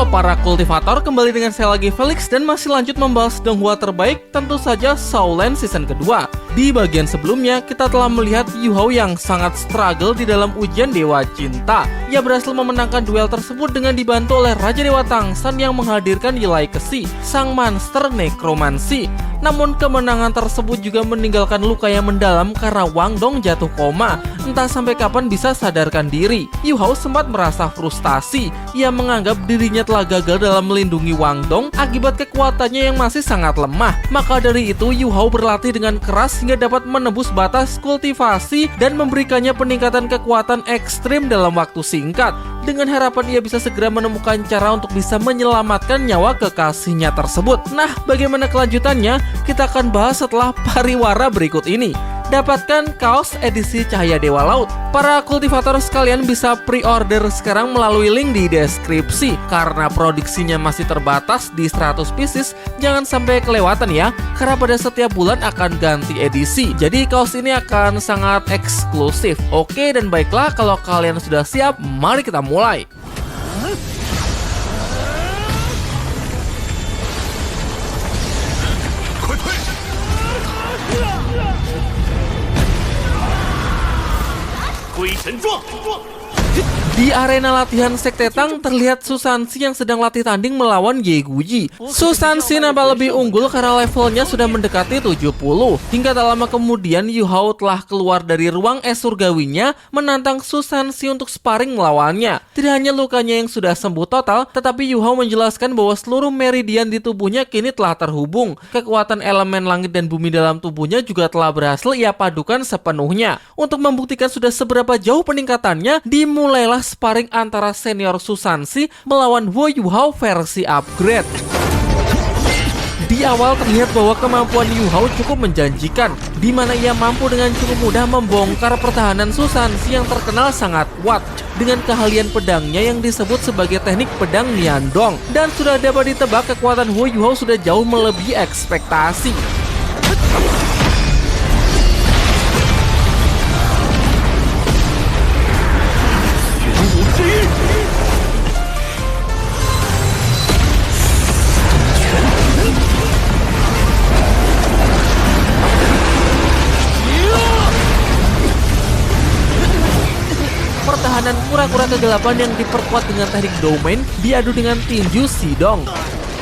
Halo para kultivator, kembali dengan saya lagi Felix dan masih lanjut membahas Donghua terbaik, tentu saja Shaolan season kedua. Di bagian sebelumnya, kita telah melihat Yu Hao yang sangat struggle di dalam ujian Dewa Cinta. Ia berhasil memenangkan duel tersebut dengan dibantu oleh Raja Dewa Tangsan yang menghadirkan Yilai Kesi, sang monster nekromansi. Namun kemenangan tersebut juga meninggalkan luka yang mendalam karena Wang Dong jatuh koma. Entah sampai kapan bisa sadarkan diri. Yu Hao sempat merasa frustasi. Ia menganggap dirinya telah gagal dalam melindungi Wang Dong akibat kekuatannya yang masih sangat lemah. Maka dari itu Yu Hao berlatih dengan keras hingga dapat menembus batas kultivasi dan memberikannya peningkatan kekuatan ekstrim dalam waktu singkat. Dengan harapan ia bisa segera menemukan cara untuk bisa menyelamatkan nyawa kekasihnya tersebut. Nah, bagaimana kelanjutannya? Kita akan bahas setelah pariwara berikut ini. Dapatkan kaos edisi Cahaya Dewa Laut. Para kultivator sekalian bisa pre-order sekarang melalui link di deskripsi. Karena produksinya masih terbatas di 100 pieces, jangan sampai kelewatan ya. Karena pada setiap bulan akan ganti edisi. Jadi kaos ini akan sangat eksklusif. Oke, dan baiklah, kalau kalian sudah siap, mari kita mulai. Di arena latihan Sekte Tang terlihat Susansi yang sedang latih tanding melawan Ye Guji. Susansi nampak lebih unggul karena levelnya sudah mendekati 70. Hingga tak lama kemudian Yu Hao telah keluar dari ruang es surgawinya menantang Susansi untuk sparring melawannya. Tidak hanya lukanya yang sudah sembuh total, tetapi Yu Hao menjelaskan bahwa seluruh meridian di tubuhnya kini telah terhubung. Kekuatan elemen langit dan bumi dalam tubuhnya juga telah berhasil ia padukan sepenuhnya. Untuk membuktikan sudah seberapa jauh peningkatannya, dimulailah sparring antara senior Susansi melawan Wo Yu Hao versi upgrade. Di awal terlihat bahwa kemampuan Yu Hao cukup menjanjikan, di mana ia mampu dengan cukup mudah membongkar pertahanan Susansi yang terkenal sangat kuat dengan keahlian pedangnya yang disebut sebagai teknik pedang Niandong. Dan sudah dapat ditebak kekuatan Wo Yu Hao sudah jauh melebihi ekspektasi. Pertahanan kura-kura kegelapan yang diperkuat dengan teknik domain diadu dengan tinju Sidong.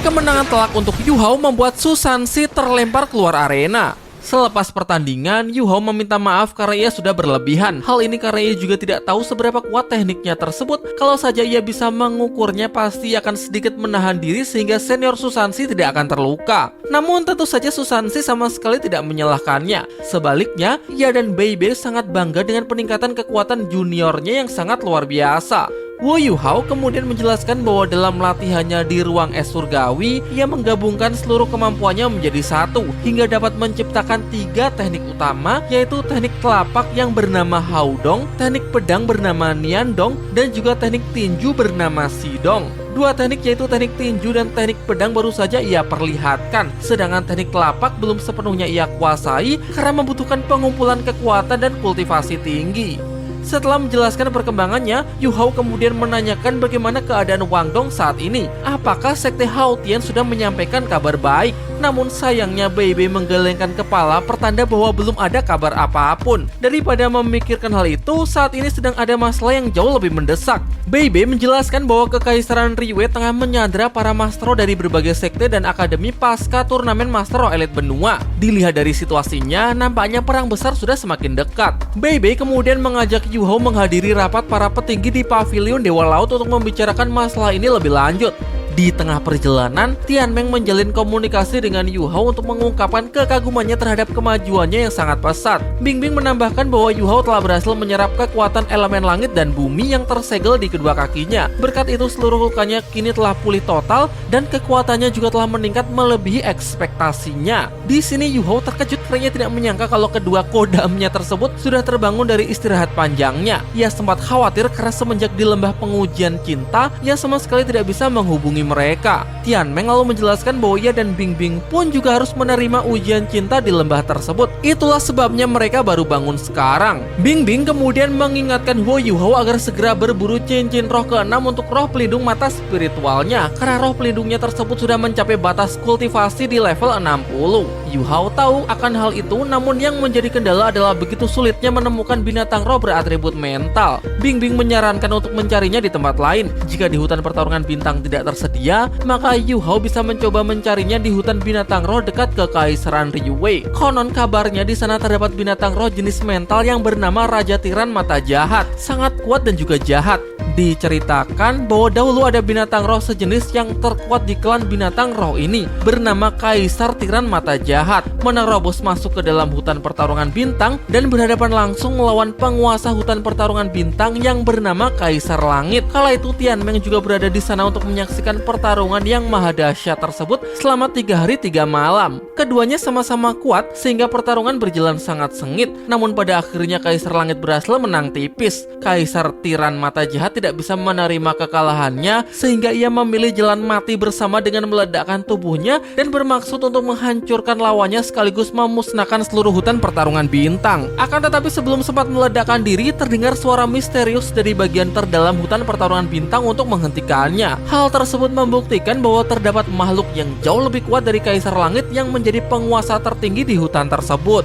Kemenangan telak untuk Yu Hao membuat Susansi terlempar keluar arena. Selepas pertandingan, Yu Hao meminta maaf karena ia sudah berlebihan. Hal ini karena ia juga tidak tahu seberapa kuat tekniknya tersebut. Kalau saja ia bisa mengukurnya, pasti akan sedikit menahan diri sehingga senior Susansi tidak akan terluka. Namun tentu saja Susansi sama sekali tidak menyalahkannya. Sebaliknya, ia dan Bei Bei sangat bangga dengan peningkatan kekuatan juniornya yang sangat luar biasa. Wo Yu Hao kemudian menjelaskan bahwa dalam latihannya di ruang es surgawi, ia menggabungkan seluruh kemampuannya menjadi satu hingga dapat menciptakan 3 teknik utama, yaitu teknik telapak yang bernama Haodong, teknik pedang bernama Niandong, dan juga teknik tinju bernama Sidong. 2 teknik yaitu teknik tinju dan teknik pedang baru saja ia perlihatkan, sedangkan teknik telapak belum sepenuhnya ia kuasai karena membutuhkan pengumpulan kekuatan dan kultivasi tinggi. Setelah menjelaskan perkembangannya, Yu Hao kemudian menanyakan bagaimana keadaan Wang Dong saat ini. Apakah Sekte Hao Tian sudah menyampaikan kabar baik? Namun sayangnya Bei Bei menggelengkan kepala pertanda bahwa belum ada kabar apapun. Daripada memikirkan hal itu, saat ini sedang ada masalah yang jauh lebih mendesak. Bei Bei menjelaskan bahwa Kekaisaran Riwei tengah menyandera para mastro dari berbagai sekte dan akademi pasca turnamen Mastro Elite Benua. Dilihat dari situasinya, nampaknya perang besar sudah semakin dekat. Bei Bei kemudian mengajak Yu Hao menghadiri rapat para petinggi di Pavilion Dewa Laut untuk membicarakan masalah ini lebih lanjut. Di tengah perjalanan, Tian Meng menjalin komunikasi dengan Yu Hao untuk mengungkapkan kekagumannya terhadap kemajuannya yang sangat pesat. Bing Bing menambahkan bahwa Yu Hao telah berhasil menyerap kekuatan elemen langit dan bumi yang tersegel di kedua kakinya. Berkat itu seluruh lukanya kini telah pulih total dan kekuatannya juga telah meningkat melebihi ekspektasinya. Di sini Yu Hao terkejut karena ia tidak menyangka kalau kedua kodamnya tersebut sudah terbangun dari istirahat panjangnya. Ia sempat khawatir karena semenjak di lembah pengujian cinta, ia sama sekali tidak bisa menghubungi melindungi mereka. Tianmeng lalu menjelaskan bahwa ia dan Bingbing pun juga harus menerima ujian cinta di lembah tersebut. Itulah sebabnya mereka baru bangun sekarang. Bingbing kemudian mengingatkan Huo Yuhao agar segera berburu cincin roh ke-6 untuk roh pelindung mata spiritualnya, karena roh pelindungnya tersebut sudah mencapai batas kultivasi di level 60. Yuhao tahu akan hal itu, namun yang menjadi kendala adalah begitu sulitnya menemukan binatang roh beratribut mental. Bingbing menyarankan untuk mencarinya di tempat lain. Jika di hutan pertarungan bintang tidak tersedia, maka Yuhao bisa mencoba mencarinya di hutan binatang roh dekat Kekaisaran Ryuwei. Konon kabarnya di sana terdapat binatang roh jenis mental yang bernama Raja Tiran Mata Jahat, sangat kuat dan juga jahat. Diceritakan bahwa dahulu ada binatang roh sejenis yang terkuat di klan binatang roh ini, bernama Kaisar Tiran Mata Jahat, menerobos masuk ke dalam hutan pertarungan bintang dan berhadapan langsung melawan penguasa hutan pertarungan bintang yang bernama Kaisar Langit. Kala itu Tianmeng juga berada di sana untuk menyaksikan pertarungan yang maha dahsyat tersebut selama 3 hari 3 malam. Keduanya sama-sama kuat sehingga pertarungan berjalan sangat sengit. Namun pada akhirnya Kaisar Langit berhasil menang tipis. Kaisar Tiran Mata Jahat tidak bisa menerima kekalahannya sehingga ia memilih jalan mati bersama dengan meledakkan tubuhnya dan bermaksud untuk menghancurkan lawannya sekaligus memusnahkan seluruh hutan pertarungan bintang. Akan tetapi sebelum sempat meledakkan diri, terdengar suara misterius dari bagian terdalam hutan pertarungan bintang untuk menghentikannya. Hal tersebut membuktikan bahwa terdapat makhluk yang jauh lebih kuat dari Kaisar Langit yang menjadi penguasa tertinggi di hutan tersebut.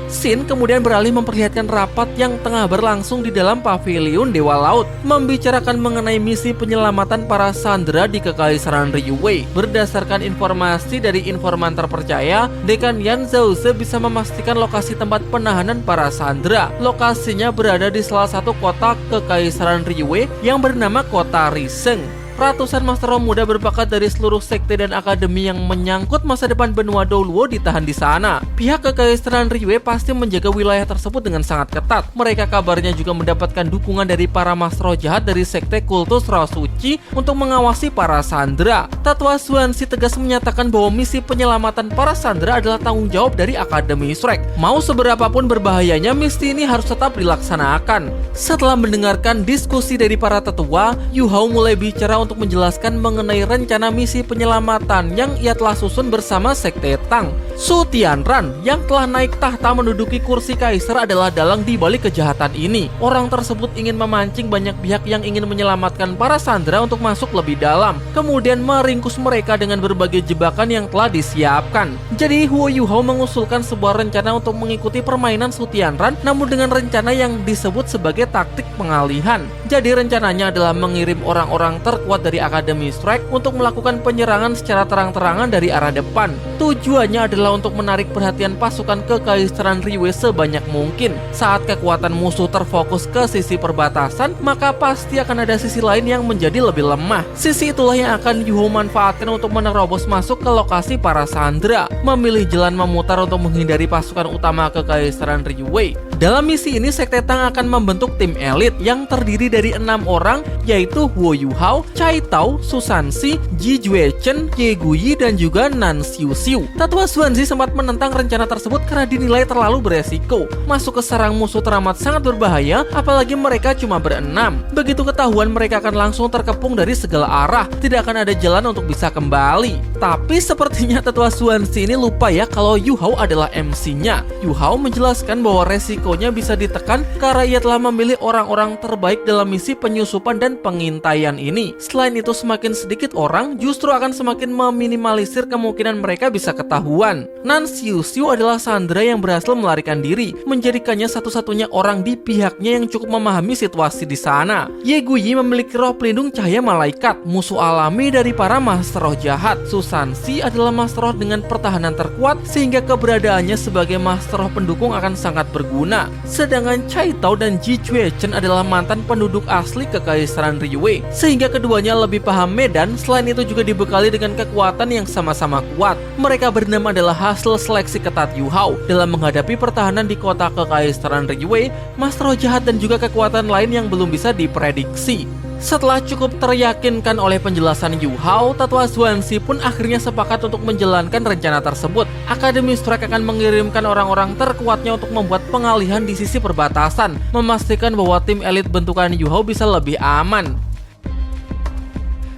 Sin kemudian beralih memperlihatkan rapat yang tengah berlangsung di dalam paviliun Dewa Laut, membicarakan mengenai misi penyelamatan para sandera di Kekaisaran Ryuwei. Berdasarkan informasi dari informan terpercaya, Dekan Yan Zhaoze bisa memastikan lokasi tempat penahanan para sandera. Lokasinya berada di salah satu kota Kekaisaran Ryuwei yang bernama Kota Riseng. Ratusan master roh muda berbakat dari seluruh sekte dan akademi yang menyangkut masa depan benua Doluo ditahan di sana. Pihak Kekaisaran Ryuwei pasti menjaga wilayah tersebut dengan sangat ketat. Mereka kabarnya juga mendapatkan dukungan dari para master roh jahat dari sekte kultus roh suci untuk mengawasi para sandera. Tatwa Xuanxi tegas menyatakan bahwa misi penyelamatan para sandera adalah tanggung jawab dari Akademi Shrek. Mau seberapapun berbahayanya, misi ini harus tetap dilaksanakan. Setelah mendengarkan diskusi dari para tetua, Yuhao mulai bicara untuk menjelaskan mengenai rencana misi penyelamatan yang ia telah susun bersama Sekte Tang. Su Tianran yang telah naik tahta menduduki kursi kaisar adalah dalang di balik kejahatan ini. Orang tersebut ingin memancing banyak pihak yang ingin menyelamatkan para sandera untuk masuk lebih dalam, kemudian meringkus mereka dengan berbagai jebakan yang telah disiapkan. Jadi Huo Yuhao mengusulkan sebuah rencana untuk mengikuti permainan Su Tianran, namun dengan rencana yang disebut sebagai taktik pengalihan. Jadi rencananya adalah mengirim orang-orang terkuat dari Akademi Shrek untuk melakukan penyerangan secara terang-terangan dari arah depan. Tujuannya adalah untuk menarik perhatian pasukan Kekaisaran Ryuwei sebanyak mungkin. Saat kekuatan musuh terfokus ke sisi perbatasan, maka pasti akan ada sisi lain yang menjadi lebih lemah. Sisi itulah yang akan Yuhao manfaatkan untuk menerobos masuk ke lokasi para sandera, memilih jalan memutar untuk menghindari pasukan utama Kekaisaran Ryuwei. Dalam misi ini, Sekte Tang akan membentuk tim elit yang terdiri dari 6 orang, yaitu Huo Yuhao, Cai Tao, Susansi, Ji Juechen, Ye Guyi, dan juga Nan Xiuxiu. Tatwa Xuanxi sempat menentang rencana tersebut karena dinilai terlalu beresiko. Masuk ke sarang musuh teramat sangat berbahaya, apalagi mereka cuma berenam. Begitu ketahuan, mereka akan langsung terkepung dari segala arah, tidak akan ada jalan untuk bisa kembali. Tapi sepertinya Tatwa Xuanxi ini lupa ya kalau Yuhao adalah MC-nya. Yuhao menjelaskan bahwa resikonya bisa ditekan karena ia telah memilih orang-orang terbaik dalam misi penyusupan dan pengintaian ini. Selain itu, semakin sedikit orang justru akan semakin meminimalisir kemungkinan mereka bisa ketahuan. Nan Xiuxiu adalah sandera yang berhasil melarikan diri, menjadikannya satu-satunya orang di pihaknya yang cukup memahami situasi di sana. Ye Guyi memiliki roh pelindung cahaya malaikat, musuh alami dari para master roh jahat. Susansi adalah master roh dengan pertahanan terkuat, sehingga keberadaannya sebagai master roh pendukung akan sangat berguna. Sedangkan Cai Tao dan Ji Juechen adalah mantan penduduk asli Kekaisaran Ryuwei, sehingga keduanya lebih paham medan. Selain itu juga dibekali dengan kekuatan yang sama-sama kuat. Mereka bernama adalah hasil seleksi ketat Yuhao dalam menghadapi pertahanan di kota Kekaisaran Ryuwei, master roh jahat dan juga kekuatan lain yang belum bisa diprediksi. Setelah cukup teryakinkan oleh penjelasan Yuhao, Tatwa Xuanxi pun akhirnya sepakat untuk menjalankan rencana tersebut. Akademi Shrek akan mengirimkan orang-orang terkuatnya untuk membuat pengalihan di sisi perbatasan, memastikan bahwa tim elit bentukan Yuhao bisa lebih aman.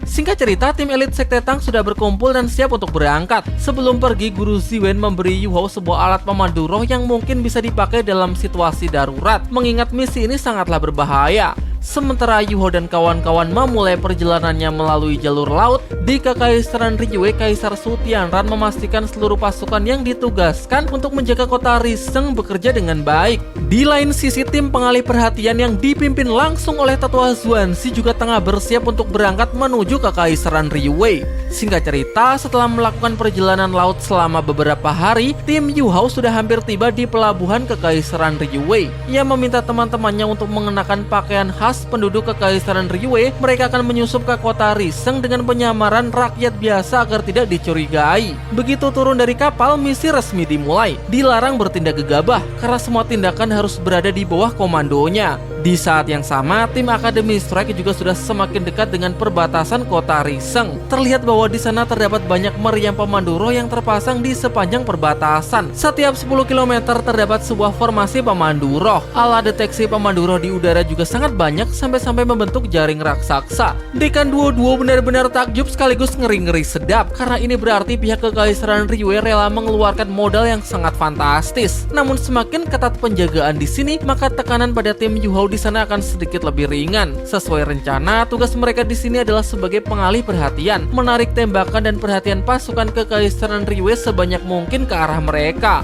Singkat cerita, tim elit Sekte Tang sudah berkumpul dan siap untuk berangkat. Sebelum pergi, Guru Ziwen memberi Yu Hao sebuah alat pemandu roh yang mungkin bisa dipakai dalam situasi darurat, mengingat misi ini sangatlah berbahaya. Sementara Yu Hao dan kawan-kawan memulai perjalanannya melalui jalur laut, di Kekaisaran Liyue, Kaisar Su Tianran memastikan seluruh pasukan yang ditugaskan untuk menjaga kota Riseng bekerja dengan baik. Di lain sisi, tim pengalih perhatian yang dipimpin langsung oleh Tetua Xuanxi juga tengah bersiap untuk berangkat menuju Kekaisaran Liyue. Singkat cerita, setelah melakukan perjalanan laut selama beberapa hari, tim Yu Hao sudah hampir tiba di pelabuhan Kekaisaran Liyue. Ia meminta teman-temannya untuk mengenakan pakaian khas penduduk Kekaisaran Liyue. Mereka akan menyusup ke kota Riseng dengan penyamaran rakyat biasa agar tidak dicurigai. Begitu turun dari kapal, misi resmi dimulai. Dilarang bertindak gegabah karena semua tindakan harus berada di bawah komandonya. Di saat yang sama, tim Akademi Strike juga sudah semakin dekat dengan perbatasan kota Riseng. Terlihat bahwa di sana terdapat banyak meriam pemandu roh yang terpasang di sepanjang perbatasan. Setiap 10 km terdapat sebuah formasi pemandu roh. Alat deteksi pemandu roh di udara juga sangat banyak sampai-sampai membentuk jaring raksasa. Dekan Duo benar-benar takjub sekaligus ngeri-ngeri sedap karena ini berarti pihak Kekaisaran Liyue rela mengeluarkan modal yang sangat fantastis. Namun semakin ketat penjagaan di sini, maka tekanan pada tim Yu Hao di sana akan sedikit lebih ringan. Sesuai rencana, tugas mereka di sini adalah sebagai pengalih perhatian, menarik tembakan dan perhatian pasukan Kekaisaran Liyue sebanyak mungkin ke arah mereka.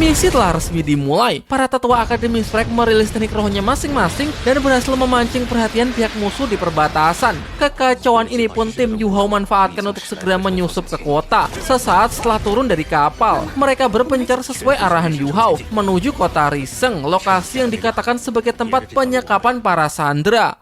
Misi telah resmi dimulai. Para tetua Akademi Strike merilis teknik rohnya masing-masing dan berhasil memancing perhatian pihak musuh di perbatasan. Kekacauan ini pun tim Yu Hao manfaatkan untuk segera menyusup ke kota. Sesaat setelah turun dari kapal, mereka berpencar sesuai arahan Yu Hao menuju kota Riseng, lokasi yang dikatakan sebagai tempat penyekapan para sandera.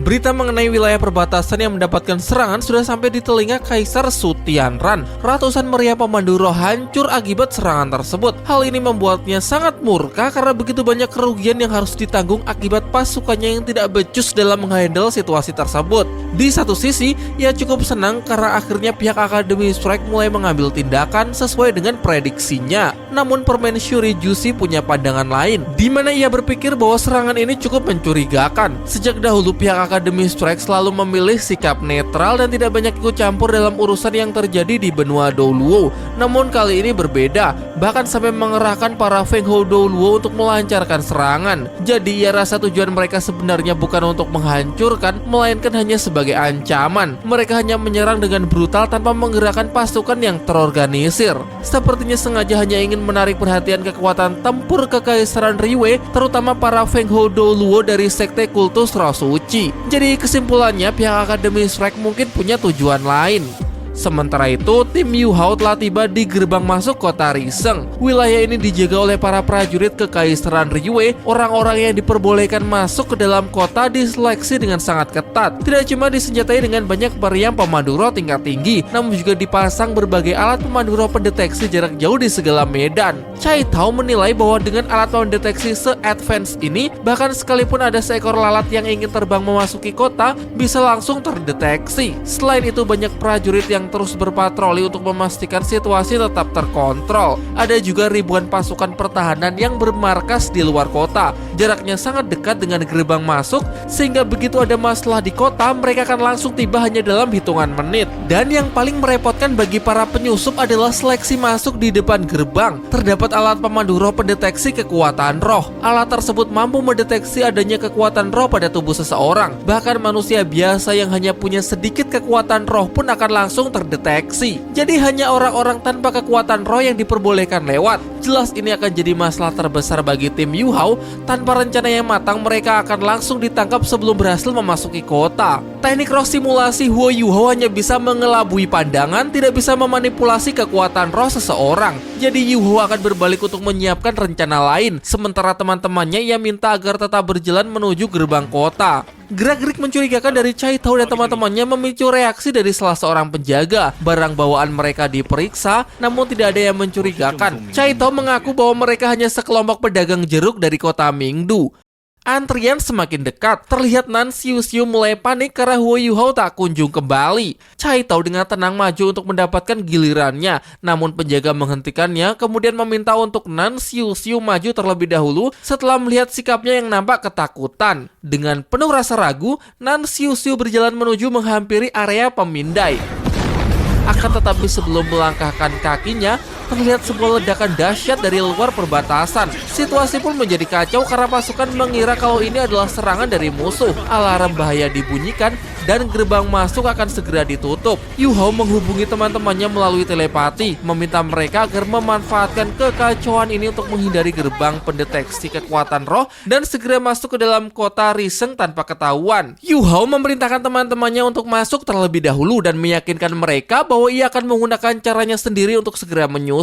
Berita mengenai wilayah perbatasan yang mendapatkan serangan sudah sampai di telinga Kaisar Su Tianran. Ratusan meriam pemandu roh hancur akibat serangan tersebut. Hal ini membuatnya sangat murka karena begitu banyak kerugian yang harus ditanggung akibat pasukannya yang tidak becus dalam menghandle situasi tersebut. Di satu sisi, ia cukup senang karena akhirnya pihak Akademi Strike mulai mengambil tindakan sesuai dengan prediksinya. Namun Permaisuri Jushi punya pandangan lain, di mana ia berpikir bahwa serangan ini cukup mencurigakan. Sejak dahulu pihak Akademi Strike selalu memilih sikap netral dan tidak banyak ikut campur dalam urusan yang terjadi di benua Douluo. Namun kali ini berbeda, bahkan sampai mengerahkan para Feng Hou Douluo untuk melancarkan serangan. Jadi ia rasa tujuan mereka sebenarnya bukan untuk menghancurkan, melainkan hanya sebagai ancaman. Mereka hanya menyerang dengan brutal tanpa menggerakkan pasukan yang terorganisir. Sepertinya sengaja hanya ingin menarik perhatian kekuatan tempur Kekaisaran Liyue, terutama para Feng Hou Douluo dari sekte kultus roh suci. Jadi kesimpulannya pihak Akademi Strike mungkin punya tujuan lain. Sementara itu, tim Yu Hao telah tiba di gerbang masuk kota Riseng. Wilayah ini dijaga oleh para prajurit Kekaisaran Liyue. Orang-orang yang diperbolehkan masuk ke dalam kota diseleksi dengan sangat ketat. Tidak cuma disenjatai dengan banyak meriam pemandu roh tingkat tinggi, namun juga dipasang berbagai alat pemandu roh pendeteksi jarak jauh di segala medan. Cai Tao menilai bahwa dengan alat pendeteksi se-advance ini, bahkan sekalipun ada seekor lalat yang ingin terbang memasuki kota, bisa langsung terdeteksi. Selain itu, banyak prajurit yang terus berpatroli untuk memastikan situasi tetap terkontrol. Ada juga ribuan pasukan pertahanan yang bermarkas di luar kota. Jaraknya sangat dekat dengan gerbang masuk, sehingga begitu ada masalah di kota, mereka akan langsung tiba hanya dalam hitungan menit. Dan yang paling merepotkan bagi para penyusup adalah seleksi masuk di depan gerbang. Terdapat alat pemandu roh pendeteksi kekuatan roh. Alat tersebut mampu mendeteksi adanya kekuatan roh pada tubuh seseorang. Bahkan manusia biasa yang hanya punya sedikit kekuatan roh pun akan langsung terdeteksi. Jadi hanya orang-orang tanpa kekuatan roh yang diperbolehkan lewat. Jelas ini akan jadi masalah terbesar bagi tim Yu Hao. Tanpa rencana yang matang, mereka akan langsung ditangkap sebelum berhasil memasuki kota. Teknik roh simulasi Huo Yu Hao hanya bisa mengelabui pandangan, tidak bisa memanipulasi kekuatan roh seseorang. Jadi Yu Hao akan berbalik untuk menyiapkan rencana lain. Sementara teman-temannya ia minta agar tetap berjalan menuju gerbang kota. Gerak-gerik mencurigakan dari Chai Tao dan teman-temannya memicu reaksi dari salah seorang penjaga. Barang bawaan mereka diperiksa, namun tidak ada yang mencurigakan. Chai Tao mengaku bahwa mereka hanya sekelompok pedagang jeruk dari kota Mingdu. Antrian semakin dekat, terlihat Nan Xiu Xiu mulai panik karena Huo Yuhao tak kunjung kembali. Chai Tao dengan tenang maju untuk mendapatkan gilirannya, namun penjaga menghentikannya, kemudian meminta untuk Nan Xiu Xiu maju terlebih dahulu setelah melihat sikapnya yang nampak ketakutan. Dengan penuh rasa ragu, Nan Xiu Xiu berjalan menuju menghampiri area pemindai. Akan tetapi sebelum melangkahkan kakinya, terlihat sebuah ledakan dahsyat dari luar perbatasan. Situasi pun menjadi kacau karena pasukan mengira kalau ini adalah serangan dari musuh. Alarm bahaya dibunyikan dan gerbang masuk akan segera ditutup. Yu Hao menghubungi teman-temannya melalui telepati, meminta mereka agar memanfaatkan kekacauan ini untuk menghindari gerbang pendeteksi kekuatan roh dan segera masuk ke dalam kota Riseng tanpa ketahuan. Yu Hao memerintahkan teman-temannya untuk masuk terlebih dahulu dan meyakinkan mereka bahwa ia akan menggunakan caranya sendiri untuk segera menyusul.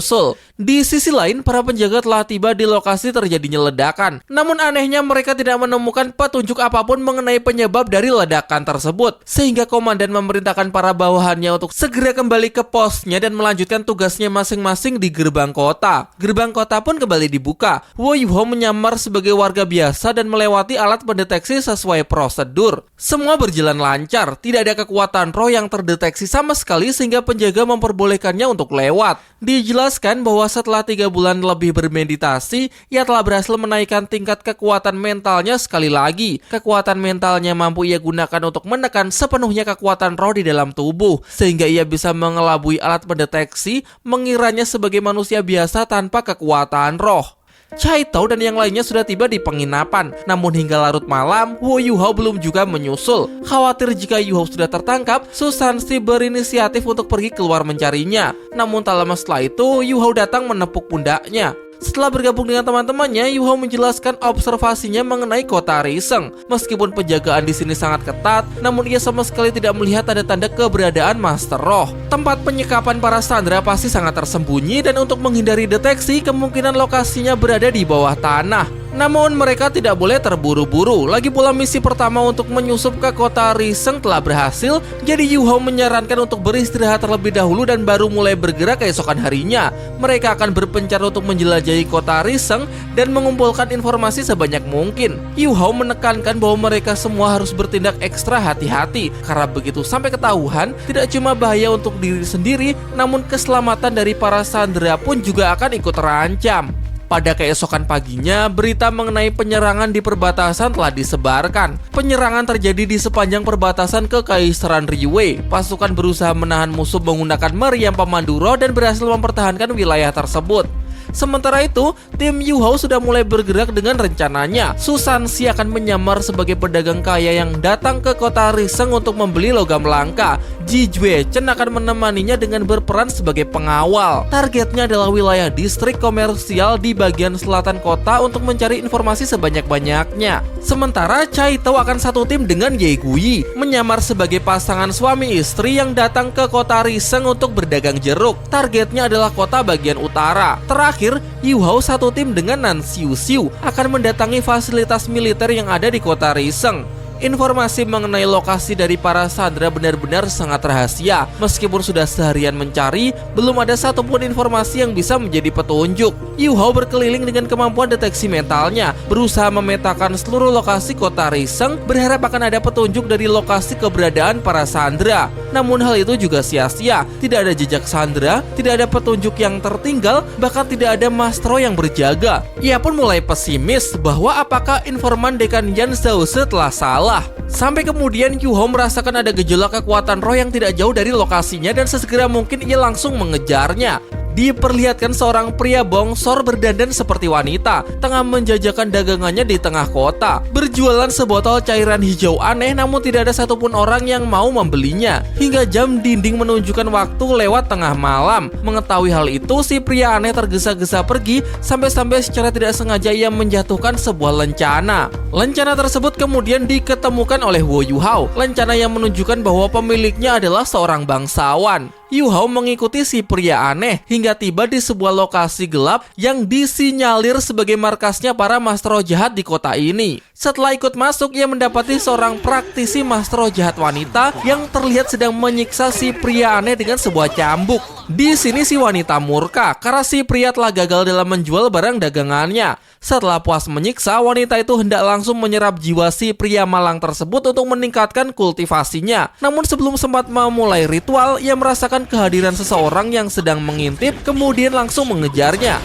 Di sisi lain, para penjaga telah tiba di lokasi terjadinya ledakan. Namun anehnya mereka tidak menemukan petunjuk apapun mengenai penyebab dari ledakan tersebut, sehingga komandan memerintahkan para bawahannya untuk segera kembali ke posnya dan melanjutkan tugasnya masing-masing di gerbang kota. Gerbang kota pun kembali dibuka. Huo Yuhao menyamar sebagai warga biasa dan melewati alat pendeteksi sesuai prosedur. Semua berjalan lancar, tidak ada kekuatan roh yang terdeteksi sama sekali sehingga penjaga memperbolehkannya untuk lewat. Dijelaskan bahwa setelah 3 bulan lebih bermeditasi, ia telah berhasil menaikkan tingkat kekuatan mentalnya sekali lagi. Kekuatan mentalnya mampu ia gunakan untuk menekan sepenuhnya kekuatan roh di dalam tubuh, sehingga ia bisa mengelabui alat pendeteksi, mengiranya sebagai manusia biasa tanpa kekuatan roh. Chai Tao dan yang lainnya sudah tiba di penginapan. Namun hingga larut malam, Huo Yuhao belum juga menyusul. Khawatir jika Yuhao sudah tertangkap, Su Sanxi berinisiatif untuk pergi keluar mencarinya. Namun tak lama setelah itu, Yuhao datang menepuk pundaknya. Setelah bergabung dengan teman-temannya, Yuhao menjelaskan observasinya mengenai kota Riseng. Meskipun penjagaan di sini sangat ketat, namun ia sama sekali tidak melihat tanda-tanda keberadaan Master Roh. Tempat penyekapan para sandera pasti sangat tersembunyi dan untuk menghindari deteksi, kemungkinan lokasinya berada di bawah tanah. Namun mereka tidak boleh terburu-buru. Lagi pula misi pertama untuk menyusup ke kota Riseng telah berhasil, jadi Yuhao menyarankan untuk beristirahat terlebih dahulu dan baru mulai bergerak keesokan harinya. Mereka akan berpencar untuk menjelajahi kota Riseng dan mengumpulkan informasi sebanyak mungkin. Yuhao menekankan bahwa mereka semua harus bertindak ekstra hati-hati, karena begitu sampai ketahuan, tidak cuma bahaya untuk diri sendiri, namun keselamatan dari para sandera pun juga akan ikut terancam. Pada keesokan paginya, berita mengenai penyerangan di perbatasan telah disebarkan. Penyerangan terjadi di sepanjang perbatasan Kekaisaran Riwei. Pasukan berusaha menahan musuh menggunakan meriam pemandu roh dan berhasil mempertahankan wilayah tersebut. Sementara itu, tim Yu Hao sudah mulai bergerak dengan rencananya. Su Sanxi akan menyamar sebagai pedagang kaya yang datang ke kota Riseng untuk membeli logam langka. Ji Jue Chen akan menemaninya dengan berperan sebagai pengawal. Targetnya adalah wilayah distrik komersial di bagian selatan kota untuk mencari informasi sebanyak-banyaknya. Sementara Chai Tao akan satu tim dengan Ye Guyi, menyamar sebagai pasangan suami istri yang datang ke kota Riseng untuk berdagang jeruk. Targetnya adalah kota bagian utara. Terakhir, Yu Hao satu tim dengan Nan Xiu Xiu akan mendatangi fasilitas militer yang ada di kota Riseng. Informasi mengenai lokasi dari para sandera benar-benar sangat rahasia. Meskipun sudah seharian mencari, belum ada satupun informasi yang bisa menjadi petunjuk. Yu Hao berkeliling dengan kemampuan deteksi mentalnya, berusaha memetakan seluruh lokasi kota Riseng, berharap akan ada petunjuk dari lokasi keberadaan para sandera. Namun hal itu juga sia-sia. Tidak ada jejak sandera, tidak ada petunjuk yang tertinggal, bahkan tidak ada Mastro yang berjaga. Ia pun mulai pesimis bahwa apakah informan Dekan Yan Zhaoze telah salah. Sampai kemudian Yu Hao merasakan ada gejolak kekuatan roh yang tidak jauh dari lokasinya dan sesegera mungkin ia langsung mengejarnya. Diperlihatkan seorang pria bongsor berdandan seperti wanita tengah menjajakan dagangannya di tengah kota, berjualan sebotol cairan hijau aneh, namun tidak ada satupun orang yang mau membelinya. Hingga jam dinding menunjukkan waktu lewat tengah malam. Mengetahui hal itu, si pria aneh tergesa-gesa pergi, sampai-sampai secara tidak sengaja ia menjatuhkan sebuah lencana. Lencana tersebut kemudian diketemukan oleh Huo Yuhao, lencana yang menunjukkan bahwa pemiliknya adalah seorang bangsawan. Yu Hao mengikuti si pria aneh hingga tiba di sebuah lokasi gelap yang disinyalir sebagai markasnya para mastro jahat di kota ini. Setelah ikut masuk, ia mendapati seorang praktisi mastro jahat wanita yang terlihat sedang menyiksa si pria aneh dengan sebuah cambuk. Di sini si wanita murka karena si pria telah gagal dalam menjual barang dagangannya. Setelah puas menyiksa, wanita itu hendak langsung menyerap jiwa si pria malang tersebut untuk meningkatkan kultivasinya. Namun sebelum sempat memulai ritual, ia merasakan kehadiran seseorang yang sedang mengintip, kemudian langsung mengejarnya.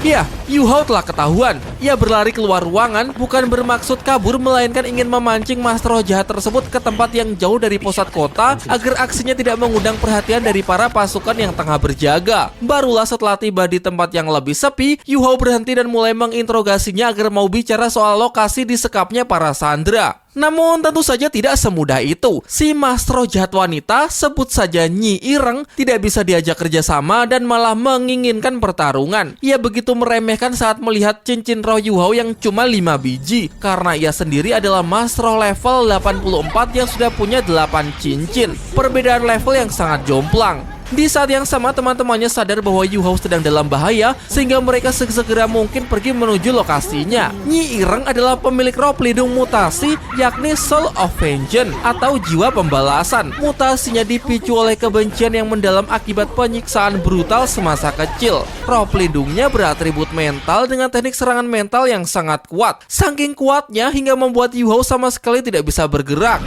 Ya, Yu Hao telah ketahuan. Ia berlari keluar ruangan bukan bermaksud kabur, melainkan ingin memancing mastro jahat tersebut ke tempat yang jauh dari pusat kota agar aksinya tidak mengundang perhatian dari para pasukan yang tengah berjaga. Barulah setelah tiba di tempat yang lebih sepi, Yu Hao berhenti dan mulai menginterogasinya agar mau bicara soal lokasi disekapnya para sandera. Namun tentu saja tidak semudah itu. Si mastro jahat wanita, sebut saja Nyi Ireng, tidak bisa diajak kerjasama dan malah menginginkan pertarungan. Ia begitu meremehkan saat melihat cincin roh Yu Hao yang cuma 5 biji, karena ia sendiri adalah mastro level 84 yang sudah punya 8 cincin. Perbedaan level yang sangat jomplang. Di saat yang sama, teman-temannya sadar bahwa Yu Hao sedang dalam bahaya, sehingga mereka segera mungkin pergi menuju lokasinya. Nyi Ireng adalah pemilik roh pelindung mutasi, yakni Soul of Vengeance atau jiwa pembalasan. Mutasinya dipicu oleh kebencian yang mendalam akibat penyiksaan brutal semasa kecil. Roh pelindungnya beratribut mental dengan teknik serangan mental yang sangat kuat. Saking kuatnya hingga membuat Yu Hao sama sekali tidak bisa bergerak.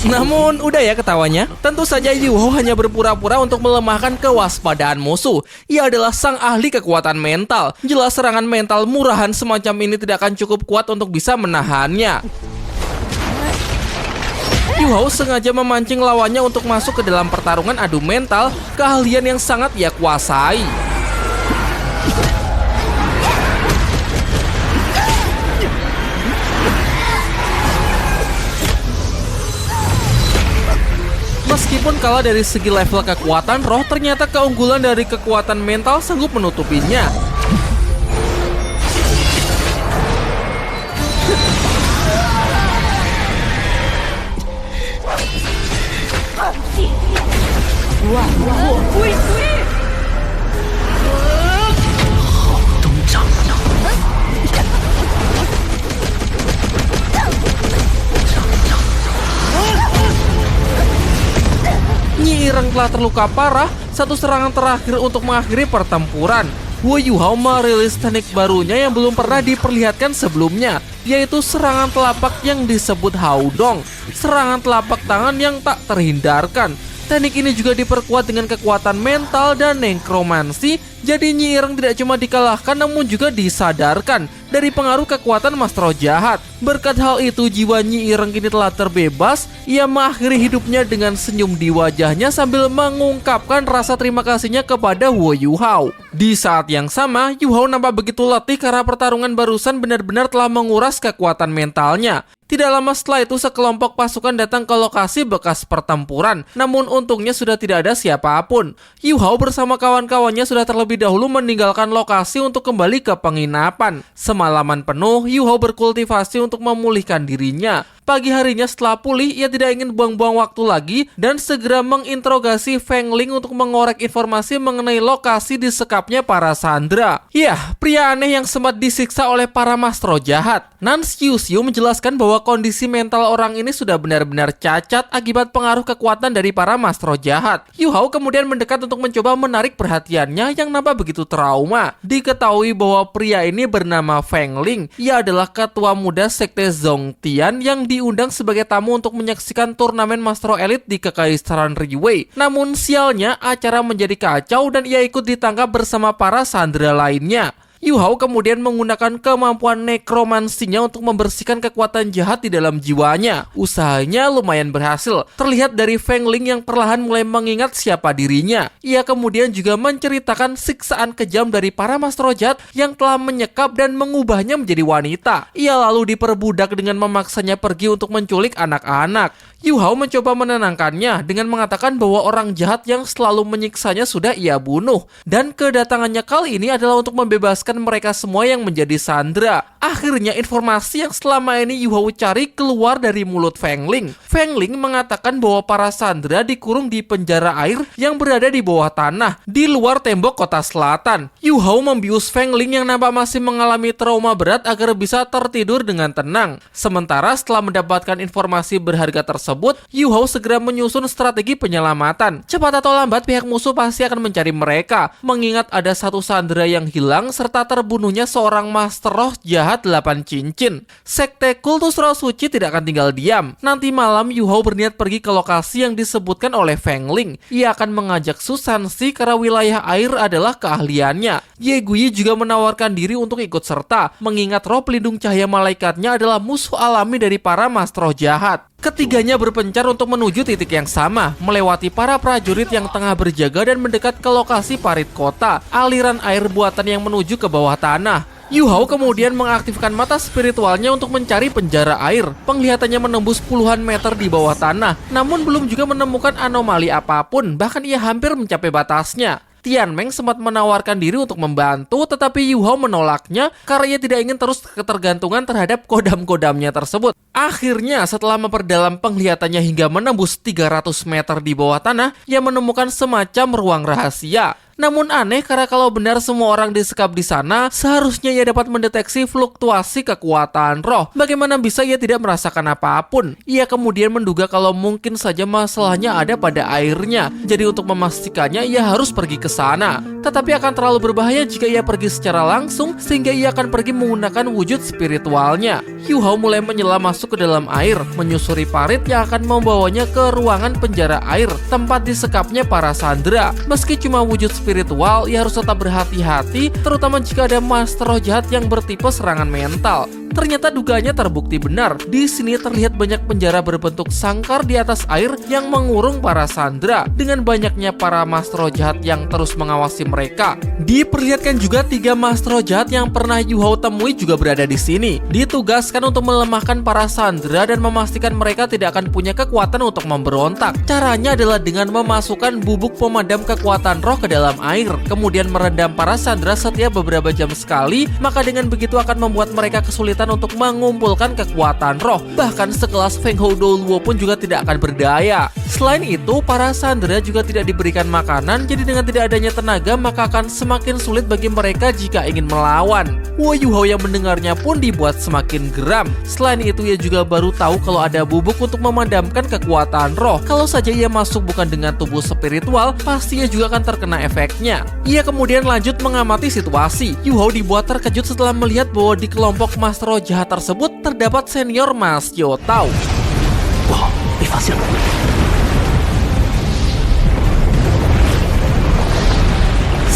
Namun udah ya ketawanya. Tentu saja Yu Hao hanya berpura-pura untuk melemahkan kewaspadaan musuh. Ia adalah sang ahli kekuatan mental. Jelas serangan mental murahan semacam ini tidak akan cukup kuat untuk bisa menahannya. Yu Hao sengaja memancing lawannya untuk masuk ke dalam pertarungan adu mental, keahlian yang sangat ia kuasai. Meskipun kalah dari segi level kekuatan roh, ternyata keunggulan dari kekuatan mental sanggup menutupinya. Nyi Ireng telah terluka parah. Satu serangan terakhir untuk mengakhiri pertempuran. Yu Hao merilis teknik barunya yang belum pernah diperlihatkan sebelumnya, yaitu serangan telapak yang disebut Haodong. Serangan telapak tangan yang tak terhindarkan. Teknik ini juga diperkuat dengan kekuatan mental dan nekromansi. Jadi Nyi Ireng tidak cuma dikalahkan namun juga disadarkan dari pengaruh kekuatan mastro jahat. Berkat hal itu, jiwa Nyi Ireng kini telah terbebas. Ia mengakhiri hidupnya dengan senyum di wajahnya sambil mengungkapkan rasa terima kasihnya kepada Yu Hao. Di saat yang sama, Yu Hao nampak begitu letih karena pertarungan barusan benar-benar telah menguras kekuatan mentalnya. Tidak lama setelah itu, sekelompok pasukan datang ke lokasi bekas pertempuran. Namun untungnya sudah tidak ada siapapun. Yu Hao bersama kawan-kawannya sudah terlebih dahulu meninggalkan lokasi untuk kembali ke penginapan. Semalaman penuh, Yu Hao berkultivasi untuk memulihkan dirinya. Pagi harinya setelah pulih, ia tidak ingin buang-buang waktu lagi dan segera menginterogasi Feng Ling untuk mengorek informasi mengenai lokasi disekapnya para sandera. Ya, pria aneh yang sempat disiksa oleh para mastro jahat. Nan Xiu Xiu menjelaskan bahwa kondisi mental orang ini sudah benar-benar cacat akibat pengaruh kekuatan dari para mastro jahat. Yu Hao kemudian mendekat untuk mencoba menarik perhatiannya yang nampak begitu trauma. Diketahui bahwa pria ini bernama Feng Ling. Ia adalah ketua muda sekte Zongtian yang diundang sebagai tamu untuk menyaksikan turnamen Mastro Elite di Kekaisaran Riwei. Namun sialnya, acara menjadi kacau dan ia ikut ditangkap bersama para sandera lainnya. Yu Hao kemudian menggunakan kemampuan nekromansinya untuk membersihkan kekuatan jahat di dalam jiwanya. Usahanya lumayan berhasil. Terlihat dari Feng Ling yang perlahan mulai mengingat siapa dirinya. Ia kemudian juga menceritakan siksaan kejam dari para mastro jahat yang telah menyekap dan mengubahnya menjadi wanita. Ia lalu diperbudak dengan memaksanya pergi untuk menculik anak-anak. Yu Hao mencoba menenangkannya dengan mengatakan bahwa orang jahat yang selalu menyiksanya sudah ia bunuh. Dan kedatangannya kali ini adalah untuk membebaskan membebaskan mereka semua yang menjadi sandera. Akhirnya informasi yang selama ini Yu Hao cari keluar dari mulut Feng Ling. Feng Ling mengatakan bahwa para sandera dikurung di penjara air yang berada di bawah tanah, di luar tembok kota selatan. Yu Hao membius Feng Ling yang nampak masih mengalami trauma berat agar bisa tertidur dengan tenang. Sementara setelah mendapatkan informasi berharga tersebut, Yu Hao segera menyusun strategi penyelamatan. Cepat atau lambat pihak musuh pasti akan mencari mereka, mengingat ada satu sandera yang hilang serta terbunuhnya seorang master roh jahat 8 cincin. Sekte kultus roh suci tidak akan tinggal diam. Nanti malam Yu Hao berniat pergi ke lokasi yang disebutkan oleh Feng Ling. Ia akan mengajak Susansi karena wilayah air adalah keahliannya. Ye Guyi juga menawarkan diri untuk ikut serta, mengingat roh pelindung cahaya malaikatnya adalah musuh alami dari para master roh jahat. Ketiganya berpencar untuk menuju titik yang sama, melewati para prajurit yang tengah berjaga dan mendekat ke lokasi parit kota, aliran air buatan yang menuju ke bawah tanah. Yu Hao kemudian mengaktifkan mata spiritualnya untuk mencari penjara air. Penglihatannya menembus puluhan meter di bawah tanah, namun belum juga menemukan anomali apapun, bahkan ia hampir mencapai batasnya. Tian Meng sempat menawarkan diri untuk membantu, tetapi Yu Hao menolaknya karena ia tidak ingin terus ketergantungan terhadap kodam-kodamnya tersebut. Akhirnya setelah memperdalam penglihatannya hingga menembus 300 meter di bawah tanah, ia menemukan semacam ruang rahasia. Namun aneh karena kalau benar semua orang disekap di sana, seharusnya ia dapat mendeteksi fluktuasi kekuatan roh. Bagaimana bisa ia tidak merasakan apapun? Ia kemudian menduga kalau mungkin saja masalahnya ada pada airnya. Jadi untuk memastikannya ia harus pergi ke sana. Tetapi akan terlalu berbahaya jika ia pergi secara langsung, sehingga ia akan pergi menggunakan wujud spiritualnya. Yu Hao mulai menyelam masuk ke dalam air, menyusuri parit yang akan membawanya ke ruangan penjara air, tempat disekapnya para sandera. Meski cuma wujud spiritual, ia harus tetap berhati-hati, terutama jika ada master roh jahat yang bertipe serangan mental. Ternyata dugaannya terbukti benar. Di sini terlihat banyak penjara berbentuk sangkar di atas air yang mengurung para sandera, dengan banyaknya para master roh jahat yang terus mengawasi mereka. Diperlihatkan juga 3 master roh jahat yang pernah Yu Hao temui juga berada di sini. Ditugaskan untuk melemahkan para sandera dan memastikan mereka tidak akan punya kekuatan untuk memberontak. Caranya adalah dengan memasukkan bubuk pemadam kekuatan roh ke dalam air, kemudian merendam para sandera setiap beberapa jam sekali. Maka dengan begitu akan membuat mereka kesulitan untuk mengumpulkan kekuatan roh. Bahkan sekelas Feng Hou Douluo pun juga tidak akan berdaya. Selain itu, para sandera juga tidak diberikan makanan, jadi dengan tidak adanya tenaga maka akan semakin sulit bagi mereka jika ingin melawan. Wo Yu Hao yang mendengarnya pun dibuat semakin geram. Selain itu, ia juga baru tahu kalau ada bubuk untuk memadamkan kekuatan roh. Kalau saja ia masuk bukan dengan tubuh spiritual, pasti ia juga akan terkena efeknya. Ia kemudian lanjut mengamati situasi. Yu Hao dibuat terkejut setelah melihat bahwa di kelompok master roh jahat tersebut terdapat senior Mas Xiao Tao. Wow, difasir.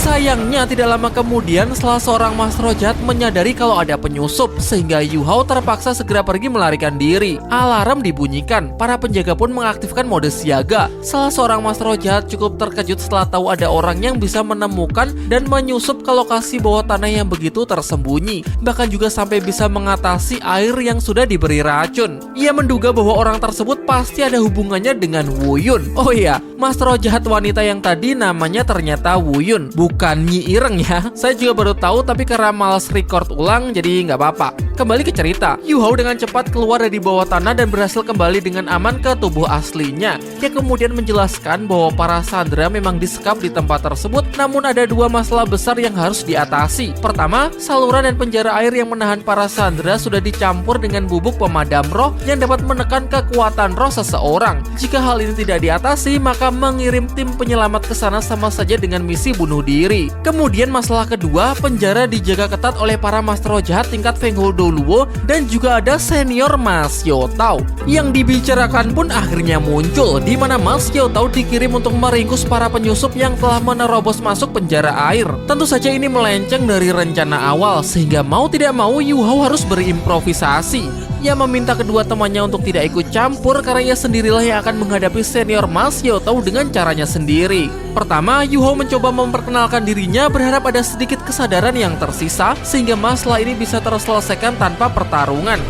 Sayangnya tidak lama kemudian setelah seorang master roh jahat menyadari kalau ada penyusup, sehingga Yu Hao terpaksa segera pergi melarikan diri. Alarm dibunyikan, para penjaga pun mengaktifkan mode siaga. Salah seorang master roh jahat cukup terkejut setelah tahu ada orang yang bisa menemukan dan menyusup ke lokasi bawah tanah yang begitu tersembunyi, bahkan juga sampai bisa mengatasi air yang sudah diberi racun. Ia menduga bahwa orang tersebut pasti ada hubungannya dengan Wu Yun. Oh iya, master roh jahat wanita yang tadi namanya ternyata Wu Yun, bukan Nyi Ireng ya. Saya juga baru tahu, tapi karena malas record ulang jadi nggak apa-apa. Kembali ke cerita, Yu Hao dengan cepat keluar dari bawah tanah dan berhasil kembali dengan aman ke tubuh aslinya. Dia kemudian menjelaskan bahwa para sandera memang disekap di tempat tersebut, namun ada 2 masalah besar yang harus diatasi. Pertama, saluran dan penjara air yang menahan para sandera sudah dicampur dengan bubuk pemadam roh yang dapat menekan kekuatan roh seseorang. Jika hal ini tidak diatasi, maka mengirim tim penyelamat ke sana sama saja dengan misi bunuh diri. Kemudian masalah kedua, penjara dijaga ketat oleh para master roh jahat tingkat Feng Hou Douluo dan juga ada senior Mas Xiao Tao. Yang dibicarakan pun akhirnya muncul, di mana Mas Xiao Tao dikirim untuk meringkus para penyusup yang telah menerobos masuk penjara air. Tentu saja ini melenceng dari rencana awal, sehingga mau tidak mau Yu Hao harus berimprovisasi. Ia meminta kedua temannya untuk tidak ikut campur karena ia sendirilah yang akan menghadapi senior Mas Xiao Tao dengan caranya sendiri. Pertama, Yu Hao mencoba memperkenalkan dirinya, berharap ada sedikit kesadaran yang tersisa sehingga masalah ini bisa terselesaikan tanpa pertarungan.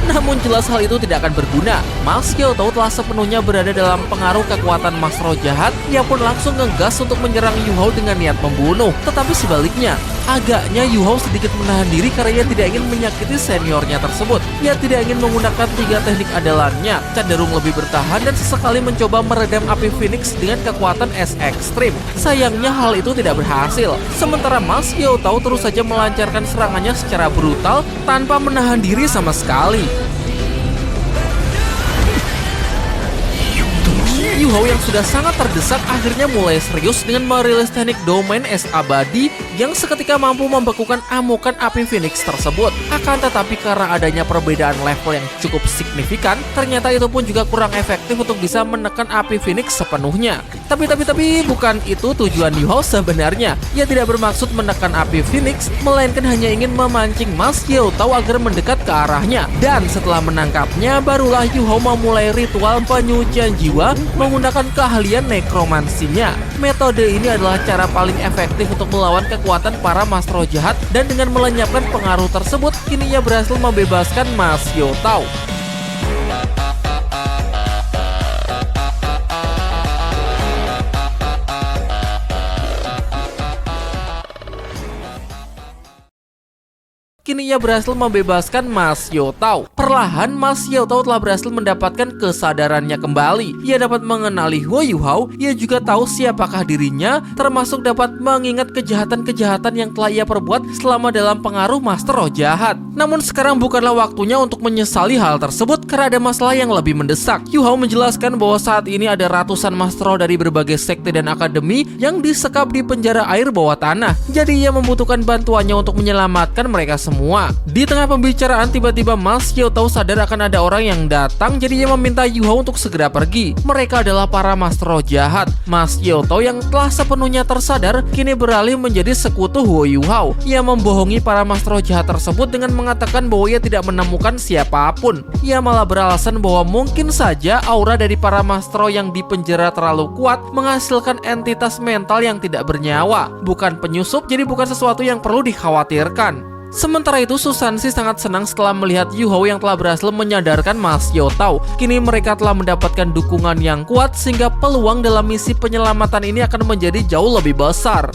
Namun jelas hal itu tidak akan berguna. Mas Xiaotao telah sepenuhnya berada dalam pengaruh kekuatan Mas Roh Jahat. Ia pun langsung ngegas untuk menyerang Yu Hao dengan niat membunuh. Tetapi sebaliknya, agaknya Yu Hao sedikit menahan diri karena ia tidak ingin menyakiti seniornya tersebut. Ia tidak ingin menggunakan 3 teknik andalannya, cenderung lebih bertahan dan sesekali mencoba meredam api Phoenix dengan kekuatan es ekstrim. Sayangnya hal itu tidak berhasil. Sementara Mas Xiaotao terus saja melancarkan serangannya secara brutal tanpa menahan diri sama sekali. Yu Hao yang sudah sangat terdesak akhirnya mulai serius dengan merilis teknik domain es abadi yang seketika mampu membekukan amukan api Phoenix tersebut. Akan tetapi karena adanya perbedaan level yang cukup signifikan, ternyata itu pun juga kurang efektif untuk bisa menekan api Phoenix sepenuhnya. Tapi bukan itu tujuan Yu Hao sebenarnya. Ia tidak bermaksud menekan api Phoenix, melainkan hanya ingin memancing Mas Xiaotao agar mendekat ke arahnya. Dan setelah menangkapnya, barulah Yu Hao memulai ritual penyucian jiwa menggunakan keahlian nekromansinya. Metode ini adalah cara paling efektif untuk melawan kekuatan para Mas Roh Jahat, dan dengan melenyapkan pengaruh tersebut, kini ia berhasil membebaskan Mas Xiaotao. Kini ia berhasil membebaskan Mas Xiaotao. Perlahan Mas Xiaotao telah berhasil mendapatkan kesadarannya kembali. Ia dapat mengenali Huo Yuhao. Ia juga tahu siapakah dirinya, termasuk dapat mengingat kejahatan-kejahatan yang telah ia perbuat selama dalam pengaruh Master Roh Jahat. Namun sekarang bukanlah waktunya untuk menyesali hal tersebut karena ada masalah yang lebih mendesak. Yu Hao menjelaskan bahwa saat ini ada ratusan Master Roh dari berbagai sekte dan akademi yang disekap di penjara air bawah tanah. Jadi ia membutuhkan bantuannya untuk menyelamatkan mereka semua. Di tengah pembicaraan, tiba-tiba Mas Xiaotao sadar akan ada orang yang datang, jadi ia meminta Yu Hao untuk segera pergi. Mereka adalah para Master Roh Jahat. Mas Xiaotao yang telah sepenuhnya tersadar kini beralih menjadi sekutu Huo Yuhao. Ia membohongi para Master Roh Jahat tersebut dengan mengatakan bahwa ia tidak menemukan siapapun. Ia malah beralasan bahwa mungkin saja aura dari para Master Roh yang dipenjara terlalu kuat menghasilkan entitas mental yang tidak bernyawa. Bukan penyusup, jadi bukan sesuatu yang perlu dikhawatirkan. Sementara itu, Susansi sangat senang setelah melihat Yu Hao yang telah berhasil menyadarkan Mas Xiaotao. Kini mereka telah mendapatkan dukungan yang kuat sehingga peluang dalam misi penyelamatan ini akan menjadi jauh lebih besar.